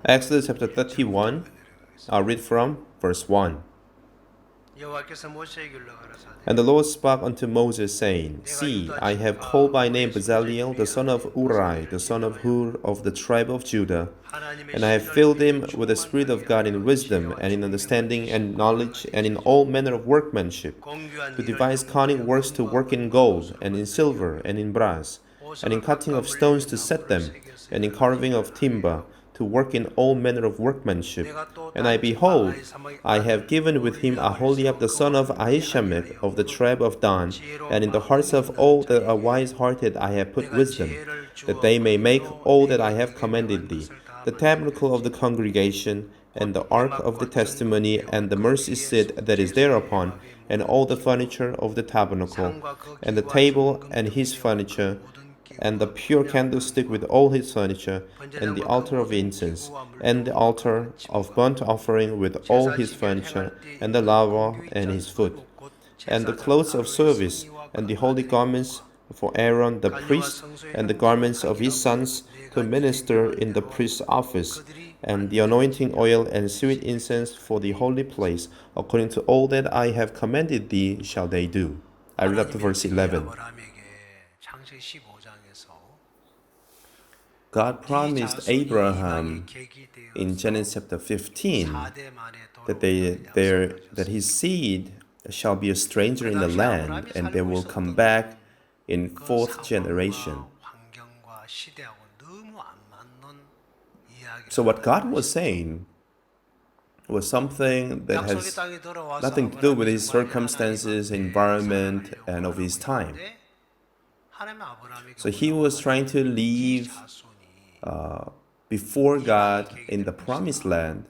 Exodus chapter 31, I'll read from verse 1. And the Lord spake unto Moses, saying, See, I have called by name Bezaleel, the son of Uri, the son of Hur, of the tribe of Judah, and I have filled him with the Spirit of God in wisdom, and in understanding, and knowledge, and in all manner of workmanship, to devise cunning works, to work in gold, and in silver, and in brass, and in cutting of stones to set them, and in carving of timber, to work in all manner of workmanship. And I behold, I have given with him Aholiab the son of Ahishamach of the tribe of Dan, and in the hearts of all that are wise-hearted I have put wisdom, that they may make all that I have commanded thee, the tabernacle of the congregation, and the ark of the testimony, and the mercy seat that is thereupon, and all the furniture of the tabernacle, and the table and his furniture, and the pure candlestick with all his furniture, and the altar of incense, and the altar of burnt offering with all his furniture, and the laver and his foot, and the clothes of service, and the holy garments for Aaron the priest, and the garments of his sons to minister in the priest's office, and the anointing oil and sweet incense for the holy place, according to all that I have commanded thee shall they do. I read up to verse 11. God promised Abraham in Genesis chapter 15 that his seed shall be a stranger in the land, and they will come back in fourth generation. So what God was saying was something that has nothing to do with his circumstances, environment, and of his time. So he was trying to live before God in the promised land.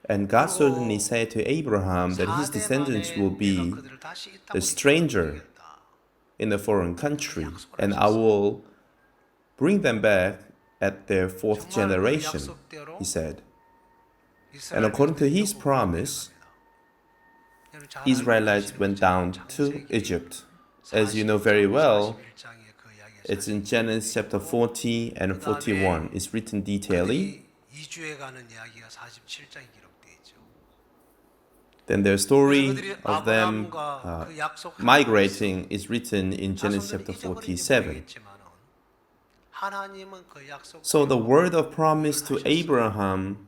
And God certainly said to Abraham that his descendants will be a stranger in a foreign country, and I will bring them back at their fourth generation, he said. And according to his promise, Israelites went down to Egypt. As you know very well, it's in Genesis chapter 40 and 41. It's written detailedly. Then the story of them migrating is written in Genesis chapter 47. So the word of promise to Abraham,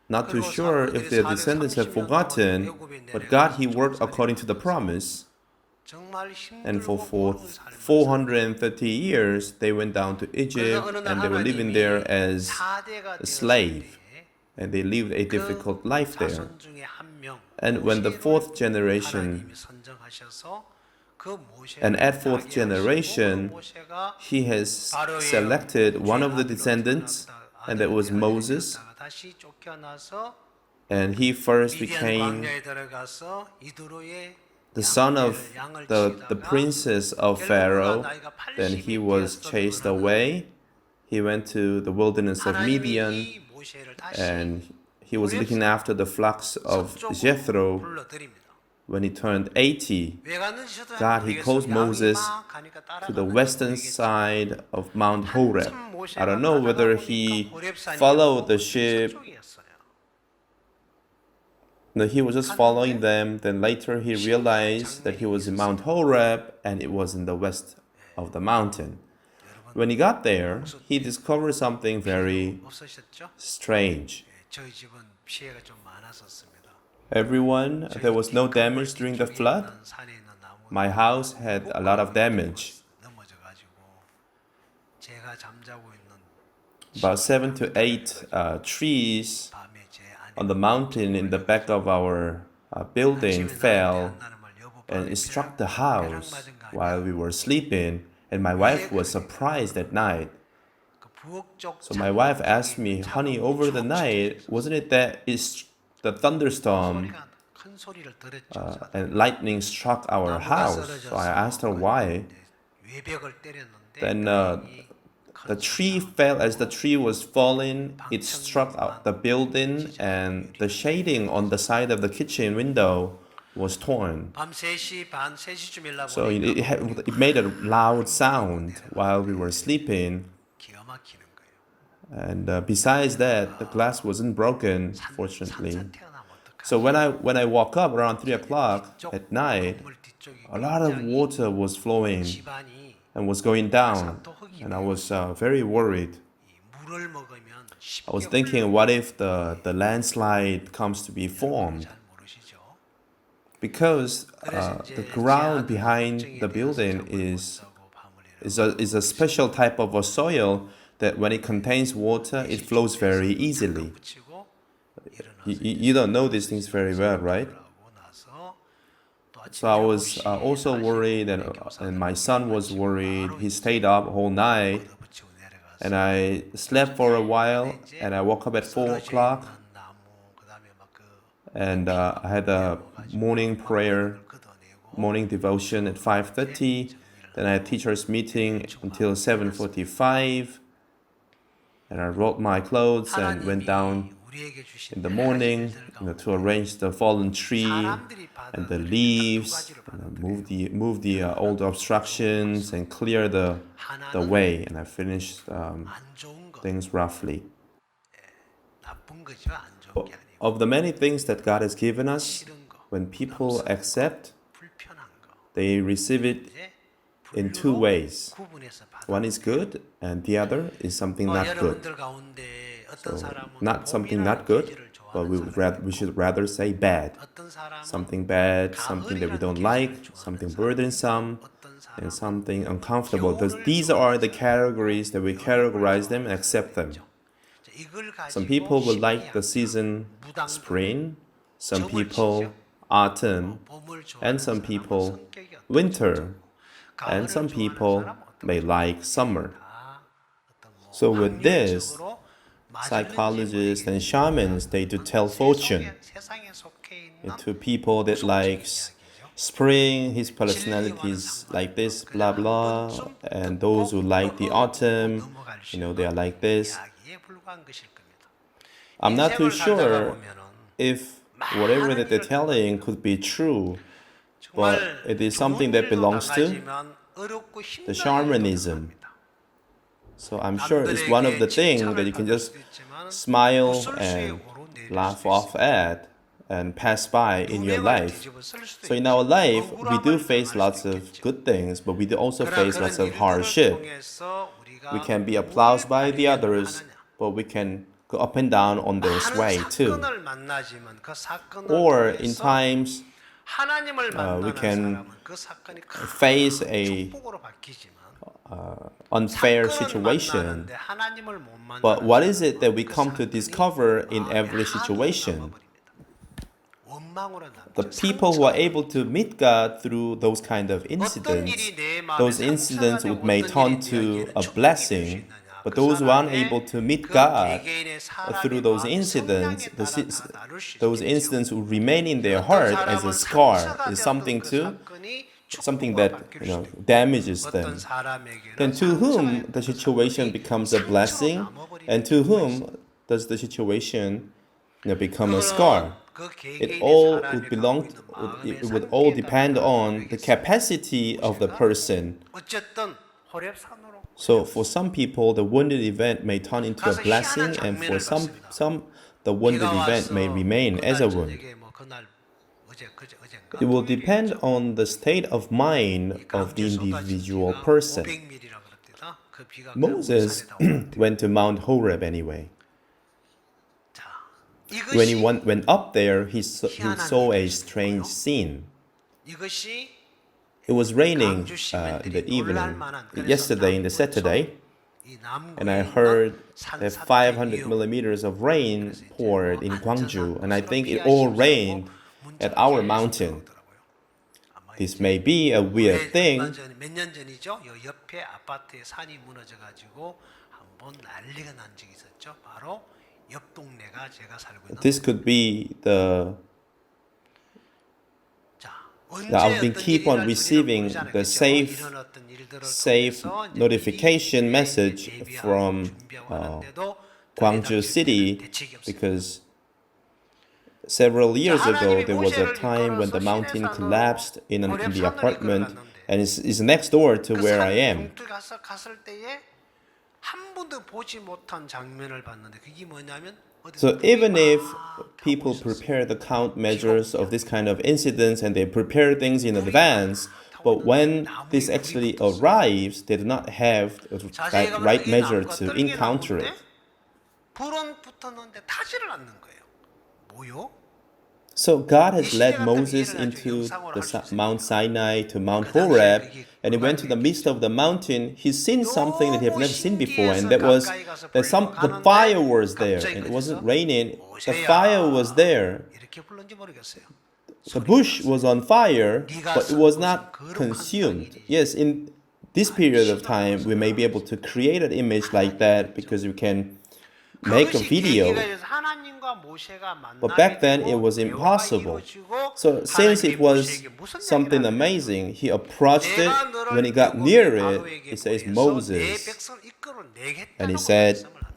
not too sure if their descendants have forgotten, but God, he worked according to the promise. And for 430 years, they went down to Egypt, and they were living there as a slave. And they lived a difficult life there. And when the fourth generation, and at fourth generation, he has selected one of the descendants, and that was Moses. And he first became the son of the princess of Pharaoh. Then he was chased away. He went to the wilderness of Midian, and he was looking after the flocks of Jethro. When he turned 80, God, he calls Moses to the western side of Mount Horeb. I don't know whether he followed the sheep. No, he was just following them. Then later he realized that he was in Mount Horeb, and it was in the west of the mountain. When he got there, he discovered something very strange. Everyone, there was no damage during the flood. My house had a lot of damage. About 7 to 8 trees on the mountain in the back of our building fell, and it struck the house while we were sleeping, and my wife was surprised at night. So my wife asked me, honey, over the night, wasn't it that the thunderstorm and lightning struck our house? So I asked her why. Then the tree fell. As the tree was falling, it struck out the building, and the shading on the side of the kitchen window was torn. So it made a loud sound while we were sleeping. And besides that, the glass wasn't broken, fortunately. 태어나면 So 어떡하지? when I woke up around 3 o'clock 뒤쪽 at night, 건물 뒤쪽이 a lot of 굉장히 water was flowing 집안이 and was going down, 바삭도 흙이 and I 되어 was very worried. 이 물을 먹으면 I was 쉽게 thinking, what if the landslide comes to be 여러분은 formed? 잘 모르시죠? Because 그래서 the 이제 제 ground 아들도 behind 걱정이 the 되어서 building 잠을 못 자고 밤을 is a special type of a soil that when it contains water, it flows very easily. 붙이고 You don't know these things very well, right? 일어나고 나서 또 So 아침 I was 7시 also worried, and my son was worried. He stayed up all night, 붙이고 and 내려가서 I slept for a while, and I woke up at 4 쓰러져 o'clock, 있는 나무 그다음에 막그 and I had a morning prayer, 걷어내고 morning devotion at 5:30. Then I had teachers meeting until 7:45, and I rolled my clothes and went down 하나님이 우리에게 주신 in the 여러 가지 morning, 일들 to 가운데 arrange the fallen tree 사람들이 and the 받아들일 때딱두 leaves, 가지를 and 받아들여요. move the old obstructions and clear the 하나는 way. And I finished 안 좋은 것, things roughly. 나쁜 거지만 안 좋은 But 게 아니고 of the many things that God has given us, 싫은 거, when people accept, 불편한 거 they receive it 이제 in two 분류로 ways. 구분해서 받아. One is good, and the other is something not good. 여러분들 가운데 어떤 사람은 Not something 봄이라는 not good, 계절을 but 좋아하는 사람, we should rather say bad. 어떤 사람은 Something bad, something that we don't like, something burdensome, 어떤 and 사람은 something uncomfortable. These are the categories that we categorize them and accept them. 이걸 Some 가지고 people will like the 심리학, season 무당도 spring, some 점을 people 치죠. autumn, 봄을 좋아하는 and some 사람은 people 성격이 어떨지 winter, 가을을 and some 좋아하는 people 사람은 may 어떨지 like summer. 다 어떤 So with this, 확률적으로 맞을는지 psychologists and 모르겠지만 shamans, they do tell fortune 세상에 속해 있는 to people that likes spring, his personality is like this, blah blah, and those who like the autumn, they are like this. 이야기에 불과한 것일 겁니다. I'm not too 인생을 살다가 sure 보면은 if whatever that they're telling could be true, but 정말 it is 좋은 something that 일도 belongs to 당하지만 어렵고 힘든 the 일도 shamanism. 당합니다. So I'm sure it's one of the things that you can just smile and laugh off at and pass by in your life. So in our life, we do face lots of good things, but we do also face lots of hardship. We can be applauded by the others, but we can go up and down on their way too. Or in times 하나님을 we 만나는 can 사람은 그 사건이 face 큰 a 축복으로 바뀌지만 unfair 사건은 situation. 만나는데 하나님을 못 만나는 But what is it that we 그 come to 사건이 discover in 마음에 every 한으로 situation? 남아버립니다. 원망으로 The 남죠. people who are able to meet God through those kind of 어떤 incidents, 일이 내 마음에 those incidents 상처가 되고 may 어떤 turn 일이 to 내게는 a 축복이 될 수 blessing. 있느냐. But 그 those who aren't 사람의 able to meet 그 God 개개인의 through 사람의 those 마음의 incidents, 성향에 따라 다 다를 수 those 있겠죠. incidents will remain in their 어떤 heart as a 사람은 scar, 상처가 is 되었던 something 그 to 사건이 something 축복으로 that 바뀔 수도 있고 damages 어떤 them. 사람에게는 Then to whom 상처가 the 그 situation 사건이 becomes a 상처로 blessing, 남아버리는 and to 경우가 whom 있어요. does the situation become a 그거는 scar? 그 It 개개인의 all 사람이 would 갖고 belong. 있는 마음의 It would all 상태에 따라 depend on the 다르겠습니다. capacity of the person. 어쨌든 호렙산으로 So for some people, the wounded event may turn into a 가서 blessing, 희한한 and for 장면을 some, the wounded 비가 event may 와서 remain as a 그날 wound. 저녁에 뭐 그날 어젠가 It will depend on the state of mind of the individual person. 500mm라고 그럽니다. 그 비가 그 Moses 산에다 오는데. went to Mount Horeb anyway. 자, When he 이것이 went up there, he saw a strange scene. 이것이 It was raining 광주 in the 시민들이 evening, 놀랄만한 yesterday in the Saturday, and I heard that 500 millimeters of rain poured in Gwangju, and I think it all rained at our mountain. This may be a weird thing, 몇년 전이죠. 요 옆에 아파트에 산이 무너져 가지고 한번 난리가 난 적이 있었죠. 바로 옆 동네가 제가 살고 있는. this could be the 자, I've been keep on receiving the safe notification message from Gwangju City, because several years ago there was a time when the mountain collapsed in the apartment, and it's next door to where I am. 한 번도 보지 못한 장면을 봤는데 그게 뭐냐면 So 어디서 even if 하고 people 있었어요. prepare the countermeasures of this kind of incidents and they prepare things in advance, but when this actually arrives, they do not have the 자세히 가면 right 이 measure 나무가 to 떨게 encounter 나무인데 it. 불은 붙었는데 타지를 않는 거예요. 뭐요? So God has 이 led 시대 같으면 Moses 이해를 아주 into 영상으로 the 할 수 Mount 있습니다. Sinai to Mount 그 당시에는 Horeb, 그게 and he went to the midst of the mountain. He's seen something that he have 너무 never seen before, and 신기해서 that was 가까이 가서 that 부르려고 the fire 하는데 was there, 갑자기 and it wasn't 그래서 raining. The fire was there. 이렇게 불렀는지 모르겠어요. The bush was on fire, but it was not consumed. Yes, in this period of time, we may be able to create an image like that because we can make a 그것이 video. 계기가 돼서 하나님과 모세가 But 만나게 back then, it 되고 was 대화가 impossible. 이루어지고 So since 하나님이 it was 모세에게 무슨 something 얘기를 하느냐. amazing, he approached it. 내가 When he 너를 got near 애굽의 it, 바로에게 he says, 보내서 내 Moses. 백성을 이끌어내겠다고 And he said, 말씀을 합니다.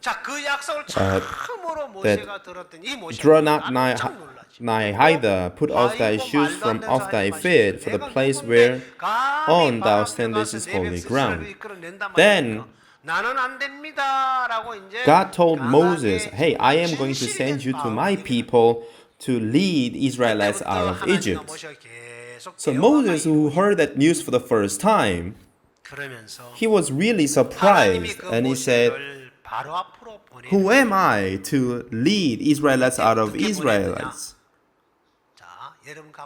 자, 그 약속을 처음으로 모세가 들었더니 이 모세가 Draw not 깜짝 놀라지. nigh hither, put off thy shoes from off thy feet, for the place where on thou standest is holy ground. Then 나는 안 됩니다라고 이제 God told Moses, 강하게 Hey, I am going to send you to my people to lead Israelites out of Egypt. So Moses, who heard that news for the first time, he was really surprised, and he said, Who am I to lead Israelites out of Israelites?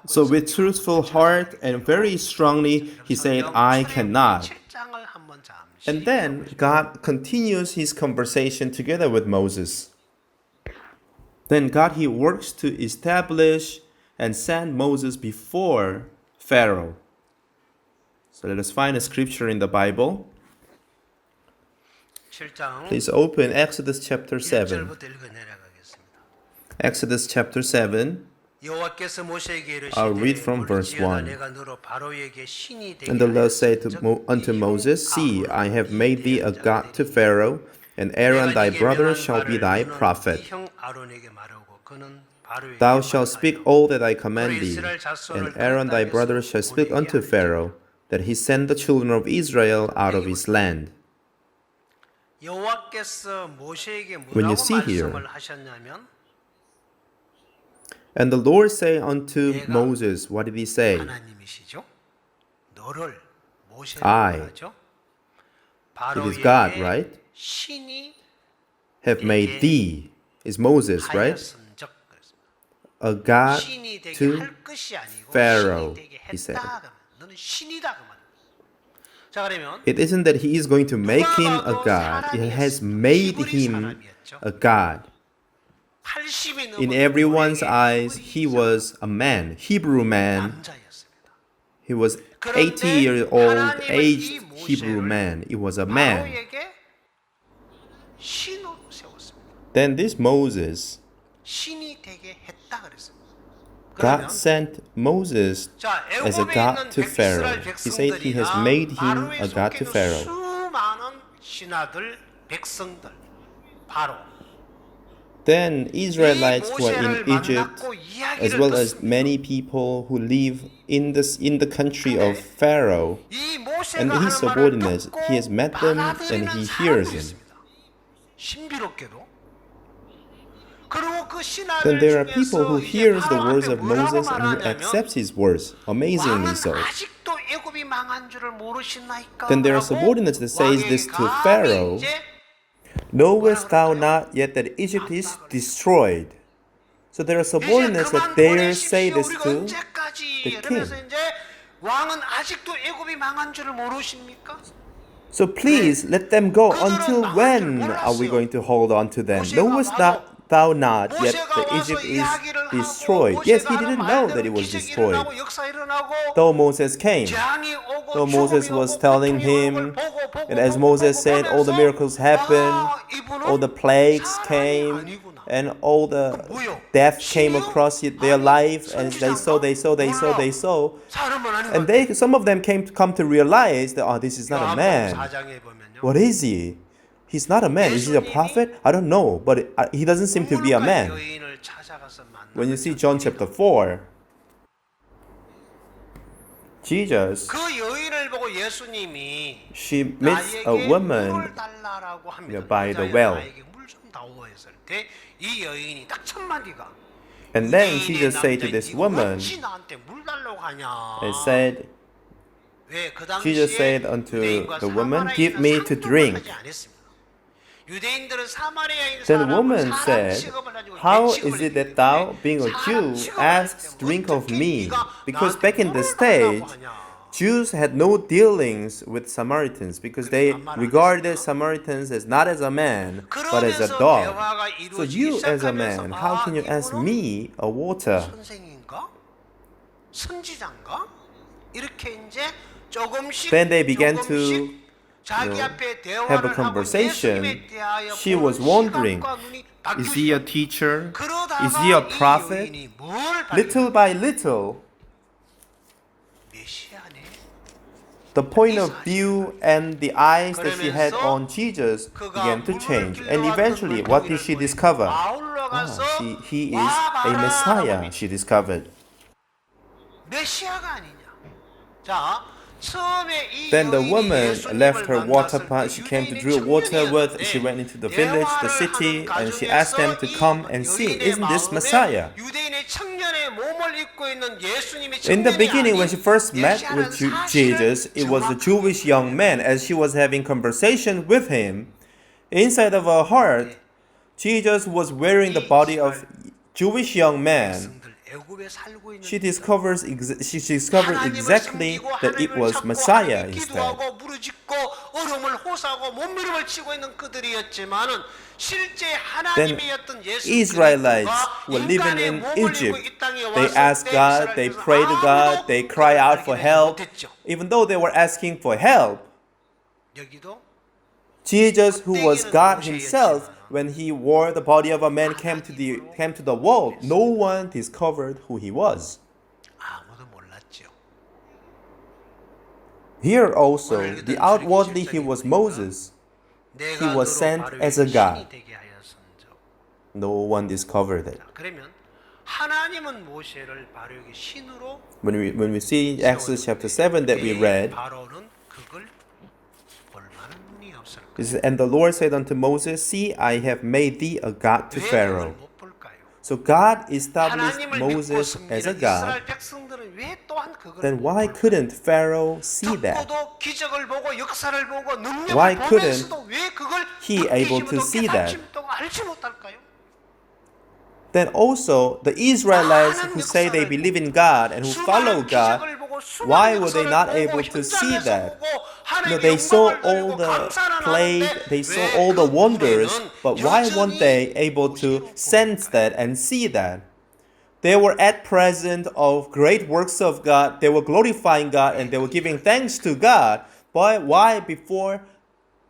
So with truthful heart and very strongly, he said, I cannot. And then God continues his conversation together with Moses. Then God, he works to establish and send Moses before Pharaoh. So let us find a scripture in the Bible. Please open Exodus chapter 7. Exodus chapter 7. I'll read from verse 1. And the Lord said unto Moses, See, I have made thee a god to Pharaoh, and Aaron thy brother shall be thy prophet. Thou shalt speak all that I command thee, and Aaron thy brother shall speak unto Pharaoh, that he send the children of Israel out of his land. When you see here, and the Lord say unto Moses, what did he say? I, it is God, right? Have made thee, is Moses, right? A God to Pharaoh, he said. It isn't that he is going to make him a god, it has made him a god. In everyone's eyes, he was a man, Hebrew man. He was 80-year-old aged Hebrew man. He was a man. Then this Moses, God sent Moses as a god to Pharaoh. He said he has made him a god to Pharaoh. Then Israelites who are in Egypt, as well as many people who live in the country of Pharaoh, and his subordinates, he has met them and he hears them. Then there are people who hears the words of Moses and who accepts his words, amazingly so. Then there are subordinates that says this to Pharaoh, Knowest thou not yet that Egypt is destroyed? So there are subordinates that dare say this to the king. So please let them go. Until when are we going to hold on to them? Knowest thou not yet that Egypt is destroyed? Yes, he didn't know that it was destroyed. Though Moses came, though Moses was telling him, and as Moses said, all the miracles happened, all the plagues came, and all the death came across their life, and they saw. And some of them come to realize that, this is not a man. What is he? He's not a man. Is he a prophet? I don't know, but he doesn't seem to be a man. When you see John chapter 4, Jesus 보고 예수님이 she meets a 나에게 woman 물을 달라라고 하면 by the 여자여 well. 나에게 물 좀 다오 했을 때 이 여인이 딱 첫 마디가 And then 유대인의 Jesus said to 남자인 this 네가 woman, 어찌 나한테 물 달라고 하냐. and said, 왜 그 Jesus 당시에 said unto 유대인과 the woman, Give 사마리아인은 me to 상종을 drink. 하지 않았습니다. 유대인들은 사마리아인 Then the 사람을 woman 사람 said, 취급을 가지고 How 개 취급을 is it 했기 that thou, 때문에 being a 사람 Jew, 취급을 할 asks 때 drink of 어떻게 me? 네가 Because 나한테 back in the 물을 stage, 달라고 하냐. Jews had no dealings with Samaritans because they regarded Samaritans as not as a man, but as a 그러면서 dog. 대화가 So 이루어지기 you as a 시작하면서 man, how can you ask 이분은 me a water? 선생인가? 선지자인가? 이렇게 이제 조금씩 Then they began to 조금씩 자기 앞에 have a 대화를 하고 conversation. 예수님에 대하여 She 보는 was wondering, 시각과 눈이 is he a 바뀌기 teacher? 그러다가 Is he a 이 prophet? 여인이 뭘 Little 발견? by little, 메시아네. the point of view and the eyes that she had on Jesus 그가 began to 물을 change. 길러 And 왔던 eventually, what did 물고기를 she 보내고 discover? 아울러 가서 He is a 와봐라 Messiah, 라고 she discovered. 메시아가 아니냐. 자, 처음에 이 Then the 여인이 woman 예수님을 left her water 만났을 pot 때 she came to 유대인의 draw water with. 청년이었는데 She went into the village, the 대화를 city, 하는 and she asked them to 가중에서 come 이 and see, 여인의 isn't this 마음에 Messiah? 유대인의 청년의 몸을 입고 있는 예수님의 In the 청년이 beginning, when she 아닌 first met 메시아라는 with 사실을 Jesus, it was a 정확하게 Jewish young man. As she was having conversation with him, inside of her heart, Jesus was wearing the body of Jewish young man. 백성들 애굽에 살고 있는 She discovered exactly that it was Messiah instead. 기도하고 무릎짓고 어려움을 호소하고 몸부림을 치고 있는 그들이었지만은 실제 하나님이었던 예수 Israelites who were living in Egypt, they asked God, they prayed to God, they cried out for help. Even though they were asking for help, 여기도 Jesus, who was God himself, when he wore the body of a man, came to the world, no one discovered who he was. 아무도 몰랐죠. Here also, the outwardly he was Moses. He was sent as a God. No one discovered it. 그러면 하나님은 모세를 바로에게 신으로 When we see Exodus chapter 7 that we read, 바로는 그걸 볼 만한 눈이 없을 it says, and the Lord said unto Moses, See, I have made thee a God to 왜 Pharaoh. 그걸 못 볼까요? So God established 하나님을 믿고 Moses as a 섬기는 God. 이스라엘 백성들은 왜 또한 그걸 Then 못 why 볼까요? couldn't Pharaoh see that? 듣고도 기적을 보고 역사를 보고 능력을 Why 보면서도 왜 그걸 he able to 느끼지도 see that? 깨닫지도 알지 못할까요? Then also, the Israelites who say they believe in God and who follow God, why were they not able to see that? No, they saw all the plague, they saw all the wonders, but why weren't they able to sense that and see that? They were at present of great works of God, they were glorifying God and they were giving thanks to God, but why before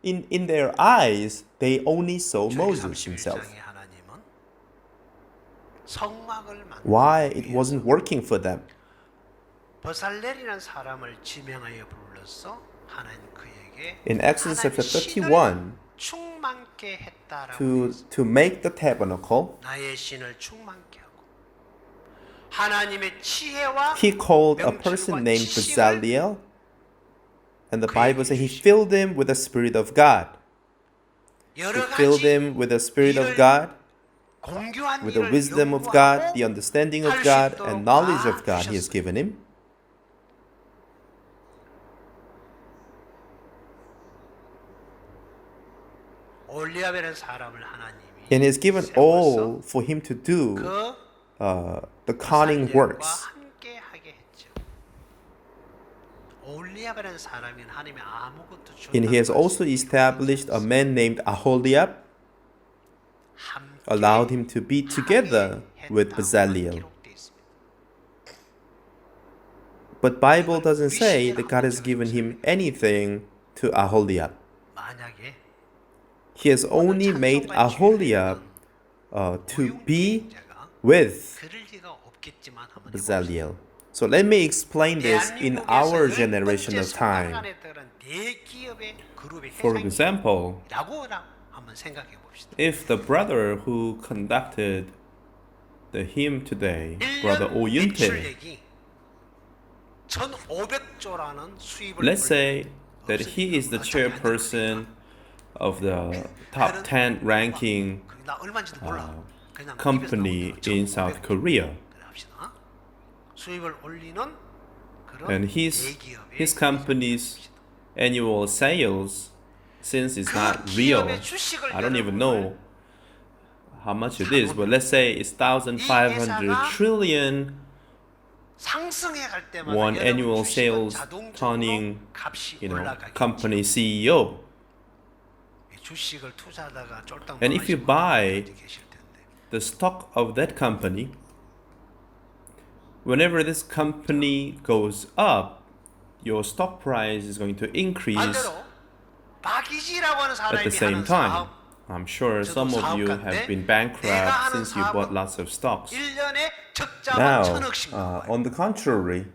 in their eyes they only saw Moses himself? Why it wasn't working for them? 버살렐이라는 사람을 지명하여 불러서 하나님 그에게 In Exodus chapter 하나님의 31, 신을 충만케 했다라고 to make the tabernacle, 나의 신을 충만케 하고 하나님의 지혜와 he called a 명철과 person named 지식을 Bezaleel, and the Bible says he filled him with the Spirit of God. He 여러 filled 가지 him with the Spirit of God, 공교한 with the 일을 wisdom of God, 연구하고 the understanding of 할 수 God, 있도록 and knowledge of 다 God he has 주셨어요. given him. 올리압이라는 사람을 하나님이 And he has given 세워서 all for him to do 그 the cunning 버살렐과 works. 함께 하게 했죠. 올리압이라는 사람이 하나님이 아무것도 And he has 준다고 also established a man named Aholiab, allowed him to be together with Bezaleel. But Bible doesn't say that God has given him anything to Aholiab. 만약에 He has only made Aholiab to be with 그럴 리가 없겠지만 한번 Bezaleel. So let me explain this in our generation of time. For example, 한번 생각해 봅시다. if the brother who conducted the hymn today, Brother Oyunte, 1,500조라는 수입을 Let's say that 없으니까 he is the chairperson of the top 10 ranking 나 얼마인지도 몰라. 그냥 입에서 나온 company 대로 in South 1,500조. Korea. 그래 합시다. 수입을 올리는 그런 And his 대기업의 company's annual sales, since it's 그 not real, 기업의 주식을 I don't even 여러분을 know how much it is, but let's say it's 1,500 trillion 상승해 갈 때마다 won 여러분 annual 주식은 sales 자동적으로 turning, 값이 올라가겠죠. company CEO. 주식을 투자하다가 쫄딱 And if you 망하신 buy 분들이 계실 텐데. the stock of that company, whenever this company goes up, your stock price is going to increase 반대로 박이지라고 하는 at 사람이 the same 하는 time. 사업 I'm sure some of you have been bankrupt since you bought lots of stocks. 1년에 적자만 Now, 1,000억씩 나와요. on the contrary,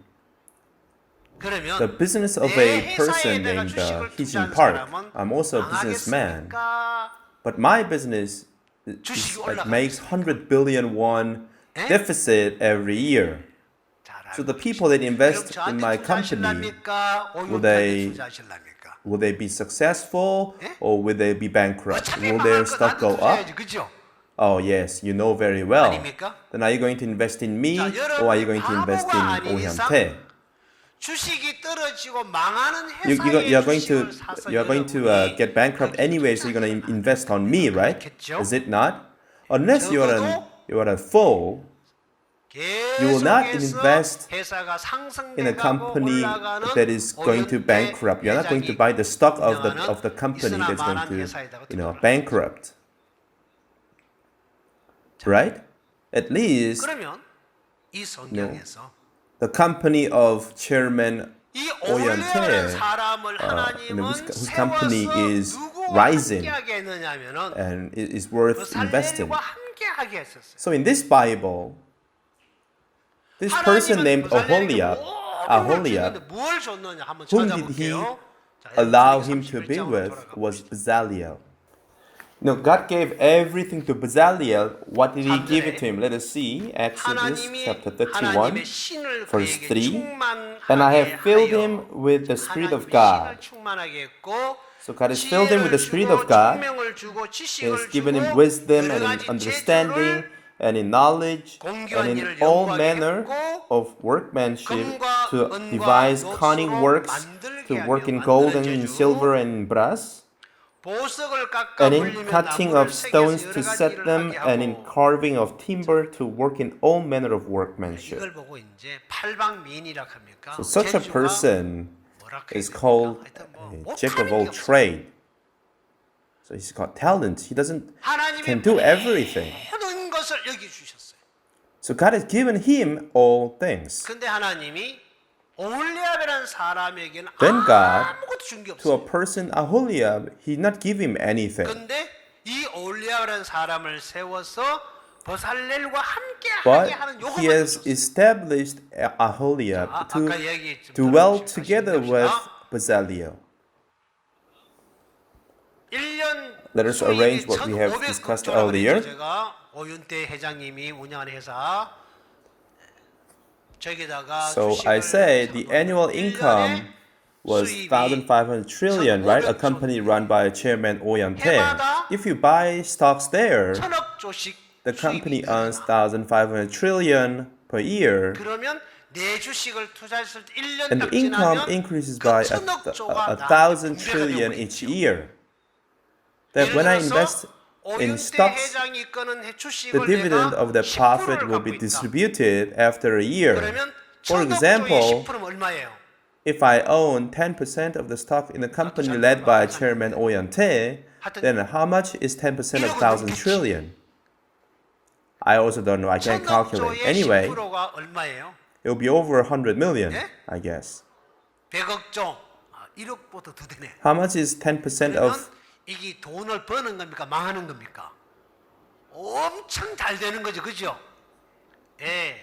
그러면 the business of 내 a 회사에 person 내가 named 주식을 Hee-jin 투자한 Park, 사람은 I'm also a businessman, 망하겠습니까? but my business 주식이 makes 올라가겠습니까? 100 billion won deficit every year. 잘 So the 알고 people that 계시죠. invest 그럼 in 저한테 my company, 투자하실랍니까? will 오윤태한테 they- 투자하실랍니까? will they be successful or will they be bankrupt? 어차피 Will 망할 their 거 stock 나한테 go up? 투자해야지, 그죠? Oh yes, you know very well. 아닙니까? Then are you going to invest in me 자, or are you going to 여러분이 invest 바보가 in 아닌 Oh 이상 Hyun-tae? 주식이 떨어지고 망하는 You, 회사의 you're going 주식을 to 사서 you're going to 여러분이 get bankrupt 거기에 anyway, so you're going to invest on me, right? 그렇겠죠? Is it not? Unless 적어도 you're a fool, you will not 계속해서 invest 회사가 in a 상승돼가고 company 올라가는 that is going to 오윤태 bankrupt. You're not going to buy the stock of the company 있으나 that's going 망한 to 회사에다가 투자를 bankrupt, right? At least 그러면 이 성경에서 the company of Chairman 이 Oh 올레라는 Hyun-tae, 사람을 하나님은 whose company 세워서 is 누구와 rising 함께하게 했느냐면은 and is 그 worth investing. 살렐과 함께하게 했었어요. So in this Bible, this person named Aholiab, 뭘 줬느냐 한번 whom did he 찾아볼게요. 자, allow 여러분 him to be 31장으로 with 돌아가 was 보시죠. Bezalel. No, God gave everything to Bezalel. What did he give it to him? Let us see. Exodus chapter 31, 하나님의 신을 verse 그에게 3. 충만하게 And I have filled 하여 him with the Spirit of 하나님의 God. 신을 충만하게 했고 So God has filled him with the Spirit of 지혜를 God. 주고 총명을 주고 He 지식을 has given him 주고 wisdom 여러 and in 가지 understanding 재주를 and in knowledge 공교한 and in 일을 all 연구하게 manner 했고 of workmanship 금과 to 은과 devise 노수로 cunning works, 만들게 to work in 하며 gold 만드는 and in 재주, silver and in brass, 보석을 깎아 and in 물리며 cutting 나무를 of 새겨서 stones 여러 to 가지 set 일을 them, 하게 and in 하고 carving of timber to work in all manner of workmanship. 이걸 보고 이제 팔방미인이라 합니까? So such a 재주가 person 뭐라 is 그래야 called 됩니까? a 하여튼 뭐 jack of 못하는 all 게 없어요. trade. So he's got talent. He 하나님이 can do everything. 모든 것을 여기 주셨어요. So God has given him all things. 근데 하나님이 올리압이라는 사람에게는 Then God, 아무것도 준 게 to a 없어요. person, Aholiab, he did not give him anything. 근데 이 올리압이라는 사람을 세워서 버살렐과 함께하게 But 하는 he 요것만 has 줬어요. established Aholiab 자, to 아까 얘기 좀 dwell 다시 together with 얘기합시다. Bezalel. 1년 Let us arrange what we have discussed earlier. 제가 오윤태 회장님이 운영하는 회사 저기다가 So I say the annual income was 1,500 trillion, right? A company run by Chairman Oh Hyun-tae. If you buy stocks there, 1,000억 조씩 the company 수입이 earns 있잖아. 1,500 trillion per year, 그러면 내 주식을 투자했을 때 1년 and 딱 the income 지나면 increases 그 by 1,000억 조가 1,000 나한테 trillion 공개하려고 each 했죠. year. That when I invest in 오윤태 stocks, 회장이 이끄는 the 주식을 dividend 내가 of the 10%를 profit will 갖고 be 있다. distributed after a year. 그러면 For 1,000억 조의 example, 10%면 얼마예요? if I own 10% of the stock in a company led by Chairman Oh Hyun-tae, then how much is 10% of 1,000 trillion? I also don't know. I can't 1,000억 calculate. 조의 Anyway, 10%가 얼마예요? it will be over 100 million, 예? I guess. 100억 조. 1억보다 더 되네. How much is 10% 그러면 of 이게 돈을 버는 겁니까? 망하는 겁니까? 엄청 잘 되는 거죠. 그죠? 예.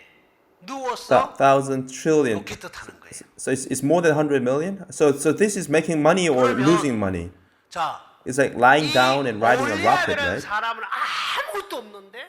누워서 1,000 trillion? 로켓 타는 거예요. So it's more than 100 million? So this is making money or 그러면- losing money? 자, It's like lying down and riding a rocket, 올리압이라는 right? 사람은 아무것도 없는데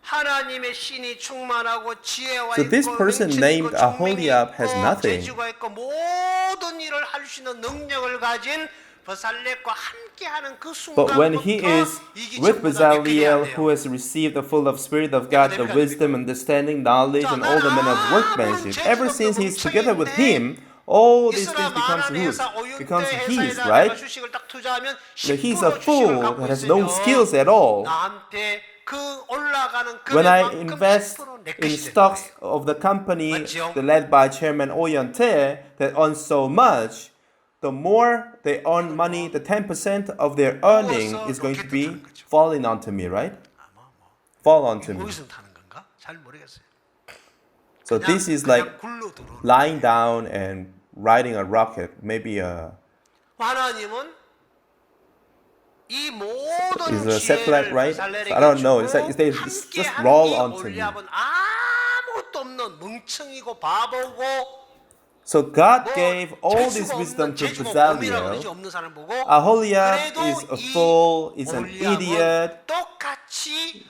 하나님의 신이 충만하고 지혜와 So this 있고 person 명철이 named 있고 총명이 Aholiab has 있고 nothing. 재주가 있고 모든 일을 할 수 있는 능력을 가진 베살렐과 함께하는 그 But when he 순간부터 is 이게 with 전부 다 믿게 돼야 Bezaleel, 돼요. who has received the full of Spirit of God, the wisdom, understanding, knowledge, 자, and all the 나는 manner of 아무런 workmanship, ever 재주도 없는 since he's together with 멍청인데 him, all these 있으나 things becomes 만한 whose? 회사 오윤대 Becomes his, 회사에다 내가 right? 주식을 딱 투자하면 He's a 10% 주식을 fool 갖고 that has no 있으면 skills at all. 나한테 그 올라가는 When I 금액만큼 invest 10%내 in 것이 되는 stocks 거예요. of the company 맞죠? led by Chairman Oyontae that owns so much, the more they earn money, the 10% of their earning is going to be falling onto me, right? 아마 뭐 Fall onto me. 무슨 타는 건가? 잘 모르겠어요. So this is like 굴러 들어오는 lying down and riding a rocket, maybe 하나님은 이 모든 is a satellite, 지혜를 right? 베살렐에게 So I don't know. It's 주고 like they 함께 just 한 roll 이 onto me. 올리압은 아무것도 없는 멍청이고 바보고 So God 뭐 gave all this 재주가 wisdom 없는 to 재주가 몸이라고 Bezaleel. 그러지 없는 사람 보고 Aholiab 그래도 is a 이 fool, is an 올리압은 idiot. 똑같이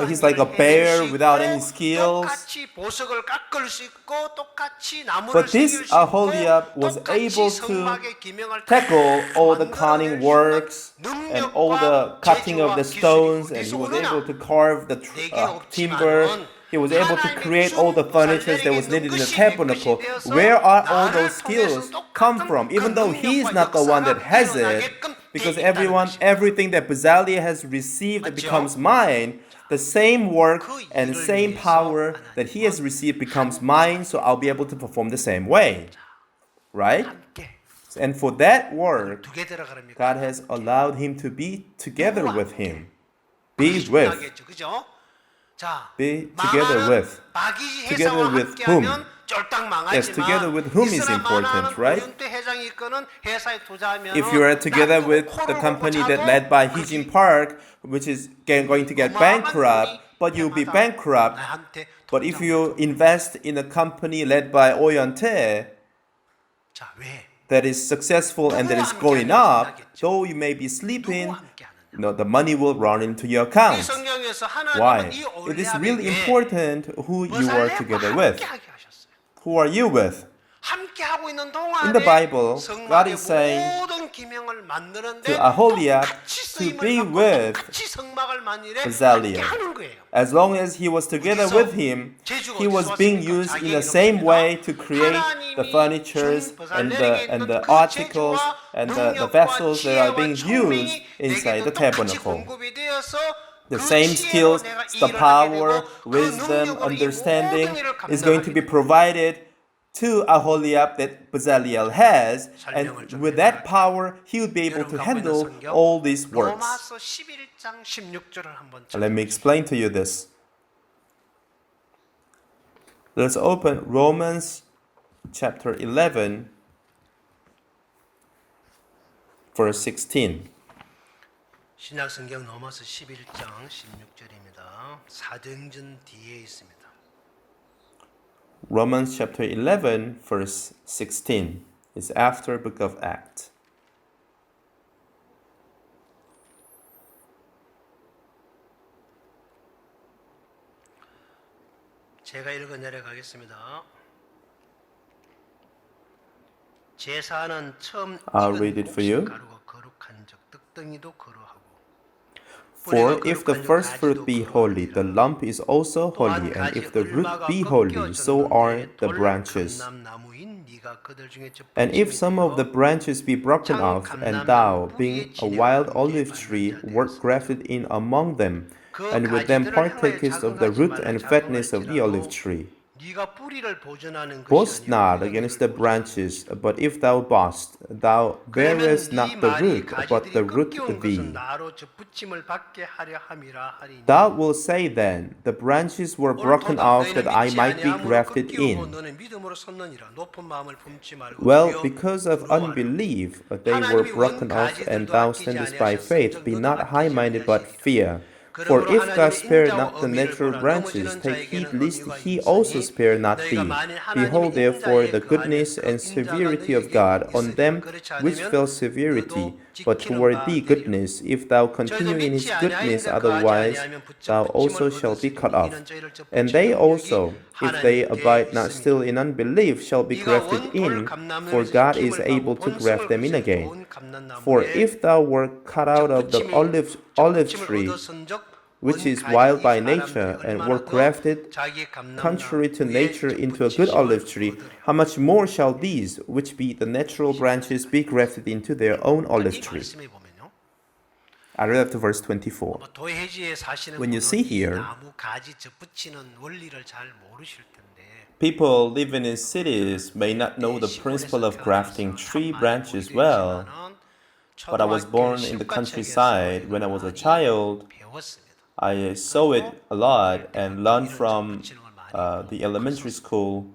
He's like a bear without any skills. 똑같이 보석을 깎을 수 있고 똑같이 나무를 But 새길 this 수 있고 Aholiab was 똑같이 able to 성막의 기명을 tackle all the 만들어낼 cunning 수 있는 works and all the 능력과 cutting of the 재주와 stones, 기술이 and he 어디서 was 오느냐? able to carve the 내게 timber. 없지만은 He was able to 하나님의 create all the 준 furniture that was 베살렐에게 needed in the 눈끝이 tabernacle. 빛이 되어서 Where are all 나를 those skills 통해서 come 똑같은 from? Even 그 though he's 능력과 not the one that 역사가 has it, 일어나게끔 because 돼 있다는 것입니다. everything that Bezaleel has received 맞죠? becomes mine. The same work 그 and 일을 same 위해서 power that he has 하나님은 received becomes mine, so I'll be able to perform the same way. Right? 함께 And for that work, together 그럽니까? God has allowed him to be together with him. Be 그게 with. 중요하겠죠, 그죠? 자, Be together 망하는 with. 마귀 Together 회사와 with 함께하면 쫄딱 망하지만 Yes, together with whom is 이스라엘 important, 망하는 right? 오윤대 회장이 이끄는 회사에 투자하면 If you are together with the company that led by Heejin Park, which is going to get bankrupt, but you'll be bankrupt. 나한테 But if you invest in a company led by Oyontae 자, 왜? that is successful and that is going up, though you may be sleeping, the money will run into your 이 account. 성경에서 Why? 하나님은 이 It is really 올리압에게 important who you are together with. 함께하게 하셨어요. Who are you with? 함께 하고 있는 In 동안에 the Bible, God 성막의 is saying 모든 기명을 만드는데 to Aholiab 똑같이 to 쓰임을 be 받고 with 똑같이 성막을 만일에 Bezaleel. 함께 하는 거예요. As long as he was together with him, he was being used in the same way to create the furnitures and the articles and the vessels that are being used inside the tabernacle. The same skills, the power, wisdom, understanding is going to be provided to Aholiab that Bezaleel has, and with that power, he would be able to handle all these works. 로마서 11장 16절을 한번 Let me explain to you this. Let's open Romans chapter 11, verse 16. 신약 성경 로마서 11장 16절입니다. 사도행전 뒤에 있습니다. Romans chapter 11, verse 16 is after Book of Acts. 제가 읽어 내려가겠습니다. 제사는 처음 I'll 익은 read it for you. 곡식가루가 거룩한 적 떡덩이도 거룩하고 For if the first fruit be holy, the lump is also holy, and if the root be holy, so are the branches. And if some of the branches be broken off, and thou, being a wild olive tree, wert grafted in among them, and with them partakest of the root and fatness of the olive tree. Boast not against the branches, but if thou boast, thou bearest not the root, but the root thee. Thou wilt say then, the branches were broken off that I might be grafted in. Well, because of unbelief, they were broken off, and thou standest by faith. Be not high-minded, but fear. For 그러므로 if God 하나님의 spared 인자와 not the 어미를 natural 보라. branches, 넘어지는 take heed 자에게는 lest 은유가 he also 있으니 spare not 너희가 thee. 만일 하나님의 Behold therefore 인자의 the 그 안에 goodness 그 and 인자가 severity of 너희에게 God on 있으리라. them 그렇지 which 않으면 fell severity, 너도 but 지키는 toward 바 thee 되리라. goodness. If thou 저희도 continue in his 믿지 goodness, 아니하인데 거하지 otherwise 아니하면 붙여 thou also 붙임을 shalt be cut 얻으시리니 off. 이는 저희를 저 And 붙이는 they 능력이 also, if they 하나님께 abide not still 있습니다. in unbelief, shall be 네가 grafted 원돌 in, for 감람나무에서 God is 심김을 받고 able to graft 본성을 them in 거두신 again. 좋은 For 감람나무에 if thou wert cut 저 out of the olive 붙임을 tree, 얻었은적 which is 원가지 wild 이 by 사람들이 nature, and 얼마나 were 더 grafted 자기 contrary to 감람나무에 nature 저 into a good olive 붙이심을 tree, 얻으리라. how much more shall these, which be the natural branches, be grafted into their own olive 이 tree? 말씀에 보면요. I read up to verse 24. 도해지에 사시는 When you 분은 see 이 here, 나무 가지 저 붙이는 원리를 잘 모르실 텐데 people living in cities may not know the principle of grafting tree branches well, but I was born in the countryside. When I was a child, 배웠습니다. I saw it a lot and learned from the elementary school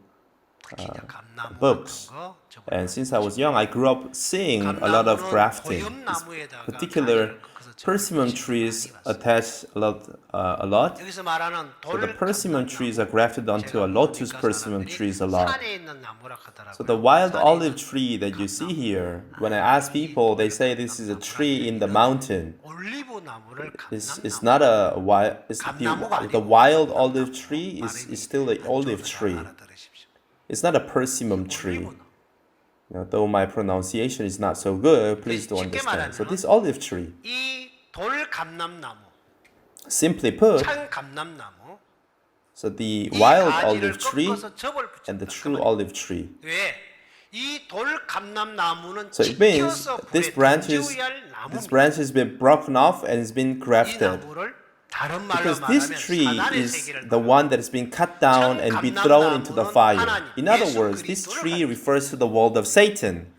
특히 이제 감나무 books. 같은 거 저걸 And since I was young, I grew up seeing a lot of 감나무는 grafting. 고염나무에다가 Particular 가지를 꺾어서 저걸 persimmon 붙이는 거 trees 많이 봤어요. attach a lot. 여기서 말하는 So the 돌 persimmon 감람나무, trees are grafted onto a 제가 lotus 보니까 persimmon 사람들이 trees a lot. 산에 있는 나무라 하더라고요. So the wild 산에 olive 있는 tree that you see 감나무. here, when I ask people, they say this is a tree in the mountain. 올리브 나무를 It's 감람나무. not a wild. 감나무가 The 아니고 wild 감나무. olive tree is still an 발음이 olive 안 좋아서 tree. 잘 알아들으십시오. It's not a persimmon tree. 올리브 나무. Though my pronunciation is not so good, please do 쉽게 understand. So 말하면 this olive tree, 이 돌 감람나무, simply put, 참 감람나무, so the 이 wild 가지를 olive tree 꺾어서 접을 and the 붙였다. true 그 말이에요. olive tree. 왜? 이 돌 감람나무는 So it means 지켜서 this 불에 branch 던져야 할 나무입니다. has been broken off and has been 이 grafted. 나무를 다른 말로 Because this 말하면 tree 사단의 is 세계를 the one that has been cut down and be thrown into the fire. In other words, this tree refers to the world of Satan.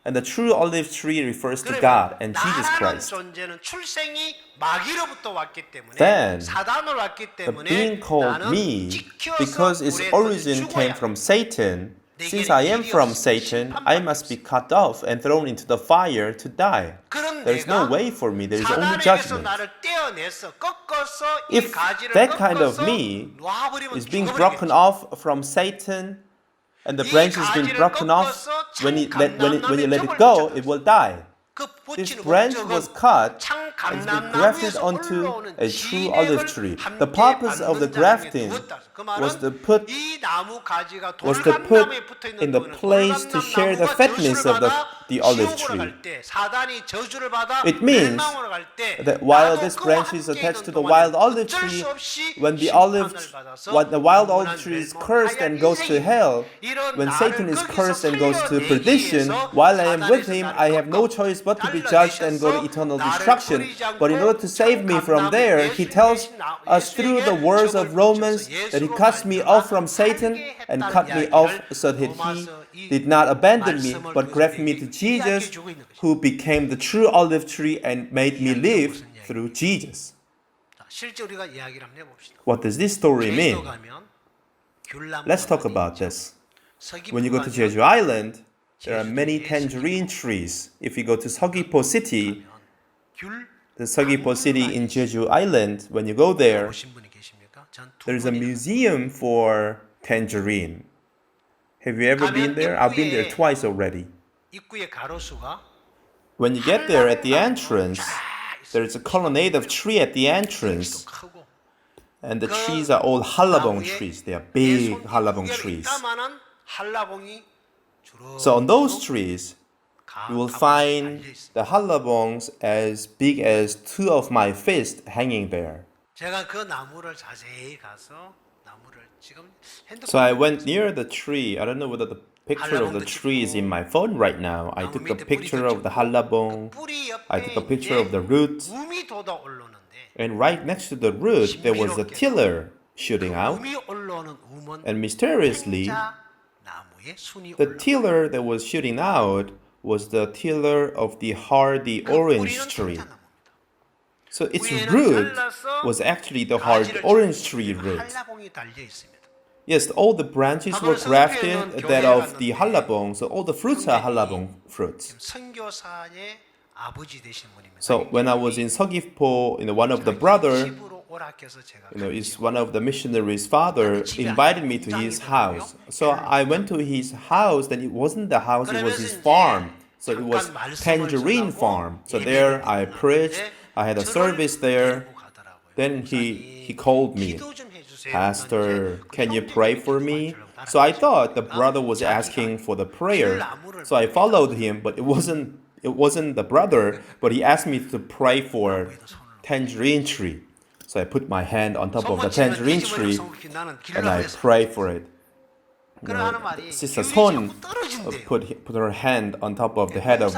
And the true olive tree refers to God and Jesus 나라는 Christ. 존재는 출생이 마귀로부터 왔기 때문에 Then, 사단으로 왔기 The 때문에 being called 나는 me, 지켜서 because its 불에 origin 던져 came 죽어야 from Satan, 내게는 since I am 길이 from 없어. Satan, 심판밖에 I must be cut off and thrown into the fire to die. 그런 There's no 내가 way for me, there is only 사단에게서 judgment. 나를 떼어내서 꺾어서 이 If 가지를 that kind of 꺾어서 me 놔버리면 is being broken 죽어버리겠지. off from Satan and the branch has been broken off, when you let it go, it will die. 그 This 붙이는 branch 목적은 was cut 참 and has been grafted 감람나무에서 onto 올라오는 a true olive 진액을 tree. 함께 The purpose of the 받는 grafting 자에게 두었다. 그 was 말은 to put 이 나무 가지가 was to 돌감나무에 put 붙어 있는 in the 동안은 place to share the 돌감나무가 fatness 저주를 of 받아 the olive 지옥으로 tree. 갈 때, 사단이 저주를 받아 It means 멸망으로 갈 때, that while 나도 this 그와 branch is 함께 attached to 있는 the wild 동안에 olive 어쩔 tree, 수 없이 when the wild olive tree is cursed and goes to hell, when Satan is cursed and goes to perdition, while I am with him, I have no choice but to be judged and go to eternal destruction. But in order to save me from there, he tells us through the words of Romans that he cuts me off from Satan and cut me off so that he did not abandon me, but grafted me to Jesus, who became the true olive tree and made me live through Jesus. 실제 우리가 이야기를 한번 해봅시다. What does this story mean? 제주도 가면 귤나무가 Let's talk 많이 about 있죠. this. 서귀포 When you go to 가면 Jeju Island, there are many tangerine trees. If you go to Seogwipo City, 귤 the Seogwipo City in Jeju Island, when you go there, 보신 분이 계십니까? 전 두 there's a 분이 museum for tangerine. Have you ever been there? I've been there twice already. 입구의 가로수가 When you get there at the entrance, there's a colonnade of tree at the entrance, 크고 and the trees are all hallabong trees. They are big hallabong trees. 이따만한 한라봉이 주로 So on those trees, you will find the hallabongs as big as two of my fists hanging there. 제가 그 나무를 자세히 가서 나무를 지금 So I 핸드폰 went near the tree. I don't know whether the picture of the tree is in my phone right now. I took a picture of the hallabong. 뿌리 I took a 옆에 picture of the root. um이 돋아 올라오는데 And right next to the root, there was a tiller shooting out. um이 올라오는 um은 And mysteriously, 자 나무의 순이 the 올라오는 tiller that was shooting out was the tiller of the hardy orange tree. So its root was actually the hard orange tree root. 한라봉이 달려 있습니다. Yes, all the branches were grafted that of the hallabong, so all the fruits are hallabong fruits. 선교사의 아버지 되신 분입니다. So when I was in Seogwipo, one of the brother 오락해서 제가 It's one of the missionaries' father invited me to his house. So I went to his house, then it wasn't the house, it was his farm. So it was tangerine farm. So there I preached, I had a service there. Then he called me, Pastor, can you pray for me? So I thought the brother was asking for the prayer. So I followed him, but it wasn't the brother, but he asked me to pray for tangerine tree. So I put my hand on top of the tangerine tree and I pray for it. Sister Son put her hand on top of the head of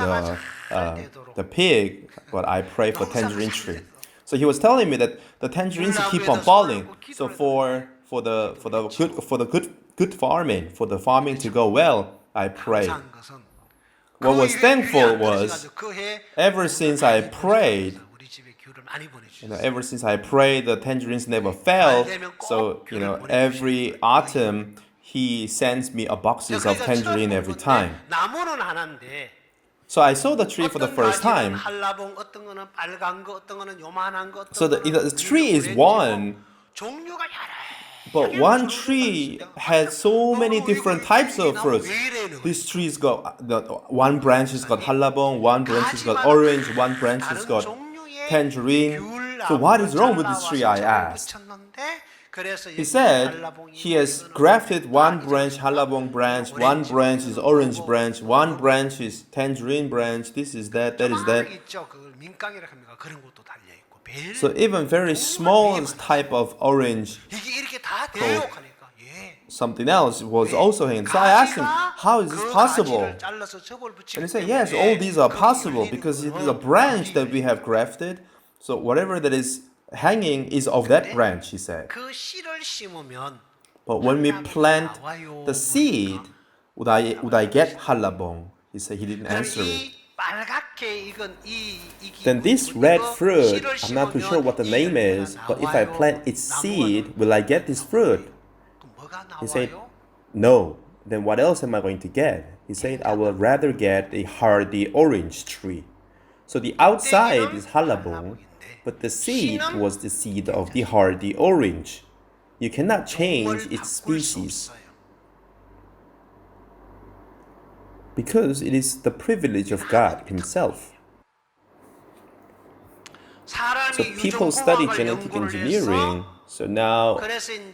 the pig, but I pray for tangerine tree. So he was telling me that the tangerines keep on falling. So for the good farming, for the farming to go well, I pray. What was thankful was ever since I prayed, ever since I prayed, the tangerines never fell. So every autumn he sends me a boxes of tangerine every time. 나무는 하나인데 So I saw the tree for the first time. 한라봉 어떤 거는 빨간 거 어떤 거는 요만한 거 So 어떤 the tree is one, 종류가 여러 but one tree has so many different types of fruits. This tree's got one branch has got 한라봉, one branch has got orange, one branch has got tangerine. So what is wrong with this tree? I asked. He said he has grafted one branch 한라봉 branch, one branch is orange branch, one branch is tangerine branch. This is that, that is that. 민깡이라 합니까? 그런 것도 달려 있고 So even very small type of orange, 이게 이렇게 다 돼요 하니까 something else was also hanging. So I asked him, how is this possible? And he said, yes, all these are possible because it is a branch that we have grafted. So whatever that is hanging is of that branch, he said. 그 씨를 심으면 But when we plant the seed, would I get 한라봉? He said he didn't answer it. 빨갛게 익은 Then this red fruit, I'm not too sure what the name is, but if I plant its seed, will I get this fruit? He said, no. Then what else am I going to get? He said, I will rather get a hardy orange tree. So the outside is 한라봉, but the seed was the seed of the hardy orange. You cannot change its species because it is the privilege of God Himself. So people study genetic engineering. So now